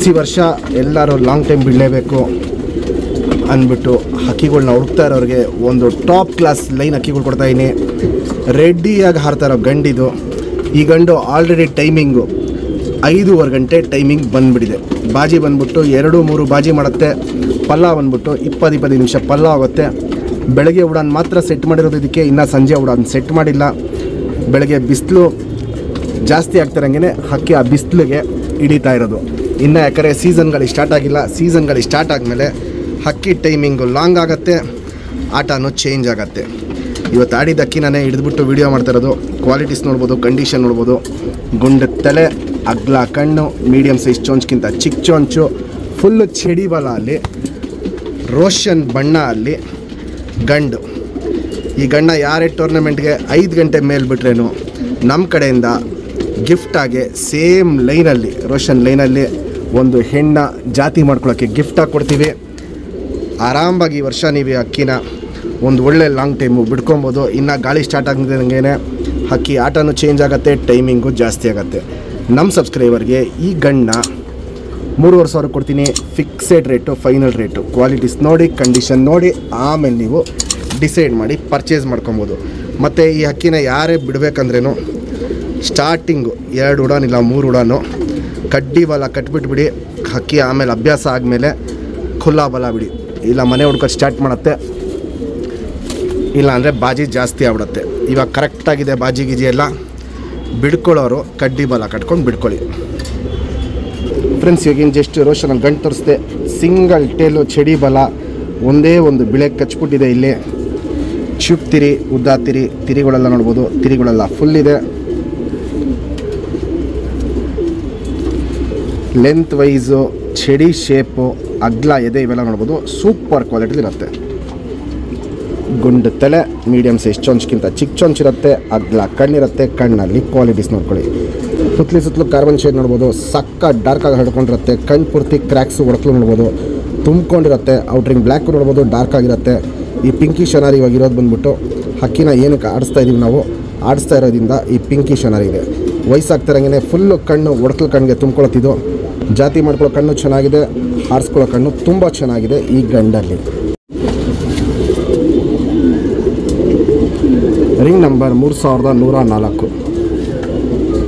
ಈ ವರ್ಷ ಎಲ್ಲರೂ ಲಾಂಗ್ ಟೈಮ್ ಬಿಡಲೇಬೇಕು ಅಂದ್ಬಿಟ್ಟು ಹಕ್ಕಿಗಳನ್ನ ಹುಡುಕ್ತಾ ಇರೋರಿಗೆ ಒಂದು ಟಾಪ್ ಕ್ಲಾಸ್ ಲೈನ್ ಹಕ್ಕಿಗಳು ಕೊಡ್ತಾಯಿದ್ದೀನಿ. ರೆಡಿಯಾಗಿ ಹಾರ್ತಾ ಇರೋ ಗಂಡಿದು. ಈ ಗಂಡು ಆಲ್ರೆಡಿ ಟೈಮಿಂಗು 5:15 ಗಂಟೆ ಟೈಮಿಂಗ್ ಬಂದುಬಿಟ್ಟಿದೆ. ಬಾಜಿ ಬಂದ್ಬಿಟ್ಟು 2-3 ಬಾಜಿ ಮಾಡುತ್ತೆ. ಪಲ್ಲ ಬಂದ್ಬಿಟ್ಟು 20-25 ನಿಮಿಷ ಪಲ್ಲ ಆಗುತ್ತೆ. ಬೆಳಗ್ಗೆ ಉಡಾನ್ ಮಾತ್ರ ಸೆಟ್ ಮಾಡಿರೋದು ಇದಕ್ಕೆ, ಇನ್ನೂ ಸಂಜೆ ಉಡಾನ್ ಸೆಟ್ ಮಾಡಿಲ್ಲ. ಬೆಳಗ್ಗೆ ಬಿಸಿಲು ಜಾಸ್ತಿ ಆಗ್ತಿರಂಗೆ ಹಕ್ಕಿ ಆ ಬಿಸಿಲಿಗೆ ಹಿಡಿತಾ ಇರೋದು. ಇನ್ನು ಯಾಕಂದರೆ ಸೀಸನ್ಗಳು ಸ್ಟಾರ್ಟ್ ಆಗಿಲ್ಲ. ಸೀಸನ್ಗಳು ಸ್ಟಾರ್ಟ್ ಆದಮೇಲೆ ಹಕ್ಕಿ ಟೈಮಿಂಗು ಲಾಂಗ್ ಆಗುತ್ತೆ, ಆಟನೂ ಚೇಂಜ್ ಆಗುತ್ತೆ. ಇವತ್ತು ಆಡಿದ ಹಕ್ಕಿ ನಾನೇ ಹಿಡಿದ್ಬಿಟ್ಟು ವೀಡಿಯೋ ಮಾಡ್ತಾಯಿರೋದು. ಕ್ವಾಲಿಟೀಸ್ ನೋಡ್ಬೋದು, ಕಂಡೀಷನ್ ನೋಡ್ಬೋದು. ಗುಂಡು ತಲೆ, ಅಗ್ಲ ಕಣ್ಣು, ಮೀಡಿಯಮ್ ಸೈಜ್ ಚೊಂಚ್ಗಿಂತ ಚಿಕ್ಕ ಚೊಂಚು, ಫುಲ್ಲು ಚಡಿ ಬಲ ಅಲ್ಲಿ, ರೋಷನ್ ಬಣ್ಣ ಅಲ್ಲಿ ಗಂಡು. ಈ ಗಂಡ ಯಾರೇ ಟೂರ್ನಮೆಂಟ್ಗೆ 5 ಗಂಟೆ ಮೇಲೆ ಬಿಟ್ರೇನು ನಮ್ಮ ಕಡೆಯಿಂದ ಗಿಫ್ಟಾಗಿ ಸೇಮ್ ಲೈನಲ್ಲಿ, ರೋಷನ್ ಲೈನಲ್ಲಿ ಒಂದು ಹೆಣ್ಣ ಜಾತಿ ಮಾಡ್ಕೊಳ್ಳೋಕ್ಕೆ ಗಿಫ್ಟಾಗಿ ಕೊಡ್ತೀವಿ. ಆರಾಮಾಗಿ ಈ ವರ್ಷ ನೀವು ಅಕ್ಕಿನ ಒಂದು ಒಳ್ಳೆ ಲಾಂಗ್ ಟೈಮು ಬಿಡ್ಕೊಬೋದು. ಇನ್ನು ಗಾಳಿ ಸ್ಟಾರ್ಟ್ ಆಗಿದಂಗೆ ಹಕ್ಕಿ ಆಟನೂ ಚೇಂಜ್ ಆಗುತ್ತೆ, ಟೈಮಿಂಗು ಜಾಸ್ತಿ ಆಗುತ್ತೆ. ನಮ್ಮ ಸಬ್ಸ್ಕ್ರೈಬರ್ಗೆ ಈ ಗಂಡನ್ನ 3,500 ಕೊಡ್ತೀನಿ. Fixed rate, final rate. Qualities ನೋಡಿ, ಕಂಡೀಷನ್ ನೋಡಿ ಆಮೇಲೆ ನೀವು ಡಿಸೈಡ್ ಮಾಡಿ ಪರ್ಚೇಸ್ ಮಾಡ್ಕೊಬೋದು. ಮತ್ತು ಈ ಹಕ್ಕಿನ ಯಾರೇ ಬಿಡಬೇಕಂದ್ರೂ ಸ್ಟಾರ್ಟಿಂಗು 2 ಉಡಾನ್ ಇಲ್ಲ 3 ಉಡಾನು ಕಡ್ಡಿ ಬಲ ಕಟ್ಬಿಟ್ಬಿಡಿ. ಹಕ್ಕಿ ಆಮೇಲೆ ಅಭ್ಯಾಸ ಆದಮೇಲೆ ಖುಲ್ಲಾ ಬಲ ಬಿಡಿ. ಇಲ್ಲ ಮನೆ ಹುಡ್ಕೋದು ಸ್ಟಾರ್ಟ್ ಮಾಡುತ್ತೆ, ಇಲ್ಲ ಅಂದರೆ ಬಾಜಿ ಜಾಸ್ತಿ ಆಗ್ಬಿಡುತ್ತೆ. ಇವಾಗ ಕರೆಕ್ಟಾಗಿದೆ ಬಾಜಿ ಗೀಜಿ ಎಲ್ಲ. ಬಿಡ್ಕೊಳ್ಳೋರು ಕಡ್ಡಿ ಬಲ ಕಟ್ಕೊಂಡು ಬಿಡ್ಕೊಳ್ಳಿ ಫ್ರೆಂಡ್ಸ್. ಇವಾಗಿನ ಜಸ್ಟ್ ರೋಷನಲ್ಲಿ ಗಂಟು ತೋರಿಸ್ದೆ. ಸಿಂಗಲ್ ಟೇಲು, ಚಡಿ ಬಲ, ಒಂದೇ ಒಂದು ಬಿಳೆ ಕಚ್ಬಿಟ್ಟಿದೆ. ಇಲ್ಲಿ ಚುಪ್ ತಿರಿ, ಉದ್ದ ತಿರಿ, ತಿರಿಗಳೆಲ್ಲ ನೋಡ್ಬೋದು. ತಿರಿಗಳೆಲ್ಲ ಫುಲ್ ಇದೆ. ಲೆಂತ್ ವೈಸು, ಚಡಿ ಶೇಪು, ಅಗ್ಲ ಎದೆ ಇವೆಲ್ಲ ನೋಡ್ಬೋದು. ಸೂಪರ್ ಕ್ವಾಲಿಟಿಲಿರುತ್ತೆ. ಗುಂಡು ತಲೆ, ಮೀಡಿಯಮ್ ಸೈಜ್ ಚೊಂಚ್ಗಿಂತ ಚಿಕ್ಕ ಚೊಂಚಿರುತ್ತೆ. ಅಗ್ಲ ಕಣ್ಣಿರುತ್ತೆ. ಕಣ್ಣಲ್ಲಿ ಕ್ವಾಲಿಟೀಸ್ ನೋಡ್ಕೊಳ್ಳಿ. ಸುತ್ತಲೂ ಕಾರ್ಬನ್ ಶೇಡ್ ನೋಡ್ಬೋದು. ಸಕ್ಕ ಡಾರ್ಕಾಗಿ ಹಡ್ಕೊಂಡಿರುತ್ತೆ. ಕಣ್ಣು ಪೂರ್ತಿ ಕ್ರ್ಯಾಕ್ಸು ಒಡಕಲು ನೋಡ್ಬೋದು. ತುಂಬ್ಕೊಂಡಿರುತ್ತೆ. ಔಟ್ರಿಂಗ್ ಬ್ಲ್ಯಾಕು ನೋಡ್ಬೋದು, ಡಾರ್ಕ್ ಆಗಿರುತ್ತೆ. ಈ ಪಿಂಕಿ ಶನಾರಿ ಇವಾಗಿರೋದು ಬಂದ್ಬಿಟ್ಟು ಹಕ್ಕಿನ ಏನಕ್ಕೆ ಆಡಿಸ್ತಾ ಇದ್ದೀವಿ ನಾವು, ಆಡಿಸ್ತಾ ಇರೋದ್ರಿಂದ ಈ ಪಿಂಕಿ ಶನಾರಿ ಇದೆ. ವಯಸ್ಸಾಗ್ತಿರಂಗೆ ಫುಲ್ಲು ಕಣ್ಣು ಒಡಕಲು ಕಣ್ಣಿಗೆ ತುಂಬ್ಕೊಳತ್ತಿದ್ದು. ಜಾತಿ ಮಾಡ್ಕೊಳ್ಳೋ ಕಣ್ಣು ಚೆನ್ನಾಗಿದೆ, ಹಾರಿಸ್ಕೊಳ್ಳೋ ಕಣ್ಣು ತುಂಬ ಚೆನ್ನಾಗಿದೆ ಈ ಗಂಡಲ್ಲಿ. Ring number 3104.